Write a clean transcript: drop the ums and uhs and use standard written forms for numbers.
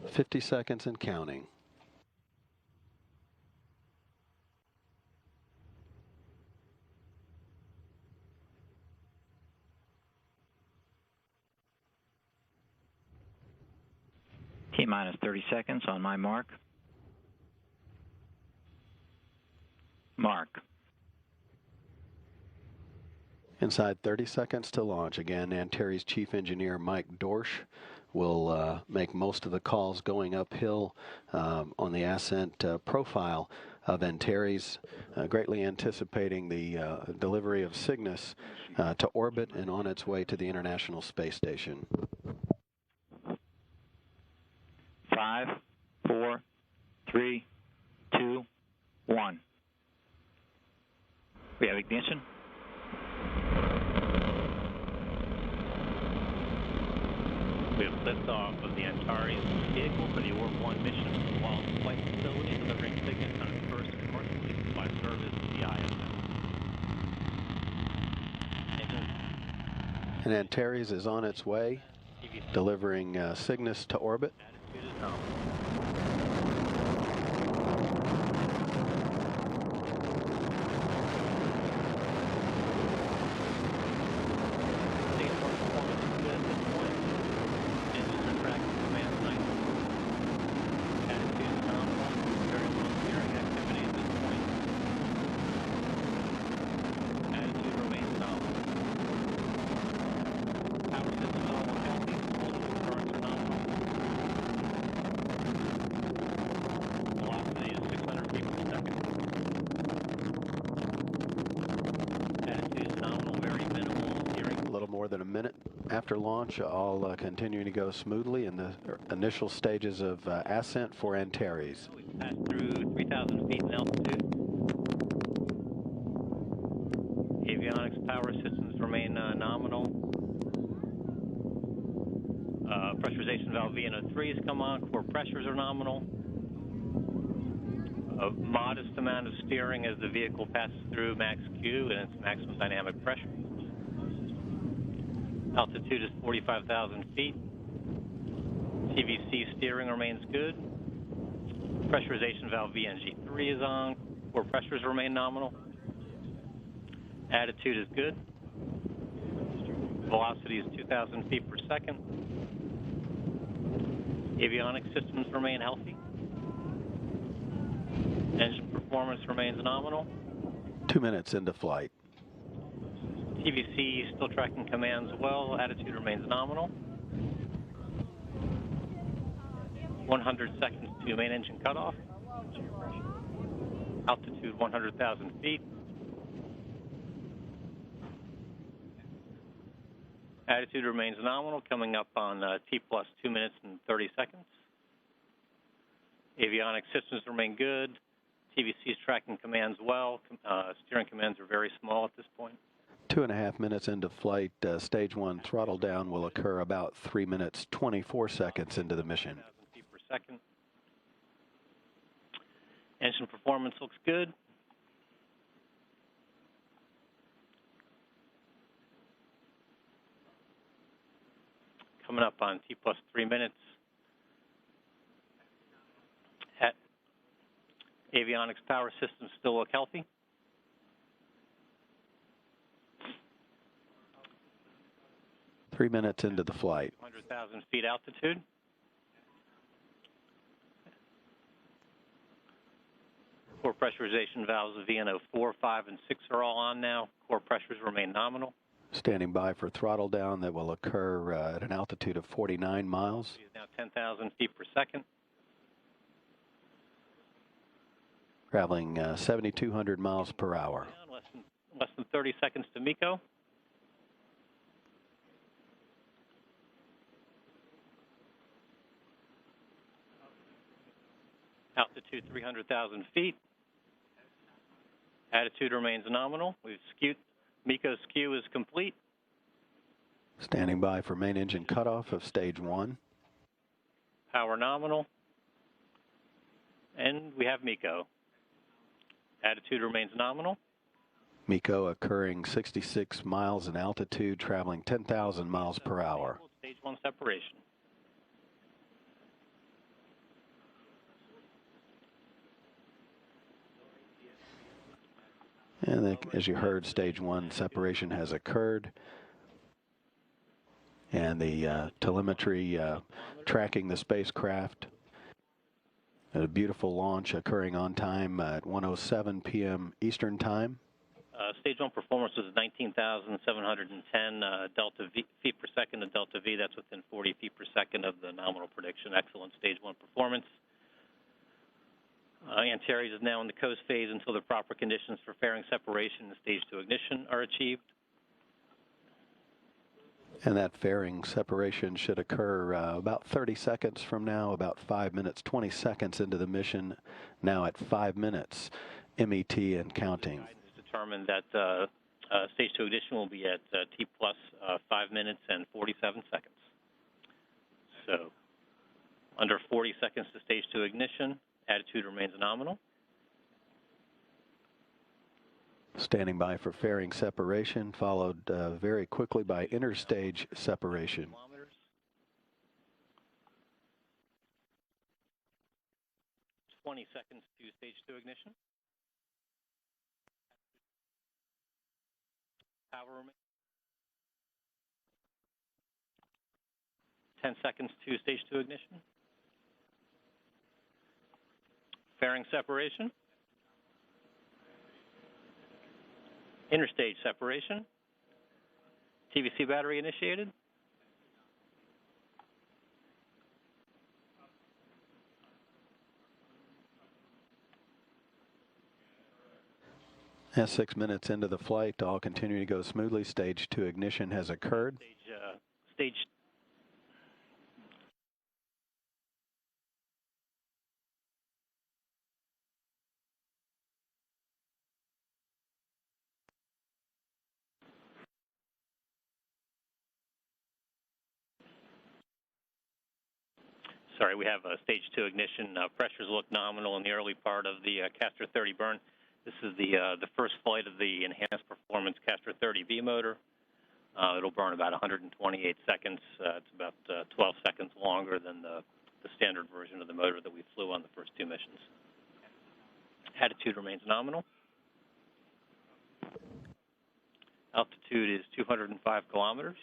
50 seconds and counting. T-minus 30 seconds on my mark. Mark. Inside 30 seconds to launch. Again, Antares Chief Engineer Mike Dorsch will make most of the calls going uphill on the ascent profile of Antares, greatly anticipating the delivery of Cygnus to orbit and on its way to the International Space Station. 5, 4, 3, 2, 1. We have ignition. We have liftoff of the Antares vehicle for the Orb-1 mission while the flight facility delivering Cygnus on its first commercially supplied service to the ISS. And Antares is on its way, delivering Cygnus to orbit. Attitude is nominal. More than a minute after launch, all continuing to go smoothly in the initial stages of ascent for Antares. We've passed through 3,000 feet in altitude. Avionics power systems remain nominal. Pressurization valve VNO3 has come on. Core pressures are nominal. A modest amount of steering as the vehicle passes through max Q and its maximum dynamic pressure. Altitude is 45,000 feet. TVC steering remains good. Pressurization valve VNG3 is on. Core pressures remain nominal. Attitude is good. Velocity is 2,000 feet per second. Avionics systems remain healthy. Engine performance remains nominal. 2 minutes into flight. TVC still tracking commands well. Attitude remains nominal. 100 seconds to main engine cutoff. Altitude 100,000 feet. Attitude remains nominal, coming up on T plus 2 minutes and 30 seconds. Avionics systems remain good. TVC is tracking commands well. Steering commands are very small at this point. 2.5 minutes into flight, stage 1 throttle down will occur about 3 minutes 24 seconds into the mission. Feet per second. Engine performance looks good. Coming up on T plus 3 minutes. Avionics power systems still look healthy. Three minutes into the flight. 100,000 feet altitude. Core pressurization valves of VNO4, 5, and 6 are all on now. Core pressures remain nominal. Standing by for throttle down that will occur at an altitude of 49 miles. It is now 10,000 feet per second. Traveling 7,200 miles per hour. Less than 30 seconds to MECO. Altitude 300,000 feet. Attitude remains nominal. We've skewed. MECO skew is complete. Standing by for main engine cutoff of stage 1. Power nominal. And we have MECO. Attitude remains nominal. MECO occurring 66 miles in altitude, traveling 10,000 miles per hour. Stage 1 separation. And then, as you heard, stage 1 separation has occurred. And the telemetry tracking the spacecraft. A beautiful launch occurring on time at 1:07 p.m. Eastern Time. Stage 1 performance was 19,710 delta v, feet per second to delta V. That's within 40 feet per second of the nominal prediction. Excellent stage 1 performance. Antares is now in the coast phase until the proper conditions for fairing separation and stage 2 ignition are achieved. And that fairing separation should occur about 30 seconds from now, about 5 minutes, 20 seconds into the mission, now at 5 minutes, MET and counting. It's determined that stage 2 ignition will be at T plus 5 minutes and 47 seconds. So under 40 seconds to stage 2 ignition, attitude remains nominal. Standing by for fairing separation, followed very quickly by interstage separation. 20 seconds to stage 2 ignition. Power remains. 10 seconds to stage 2 ignition. Fairing separation. Interstage separation. TVC battery initiated. As 6 minutes into the flight, all continue to go smoothly. Stage 2 ignition has occurred. Stage Sorry, we have stage 2 ignition. Pressures look nominal in the early part of the Castor 30 burn. This is the first flight of the enhanced performance Castor 30B motor. It'll burn about 128 seconds. It's about 12 seconds longer than the standard version of the motor that we flew on the first 2 missions. Attitude remains nominal. Altitude is 205 kilometers.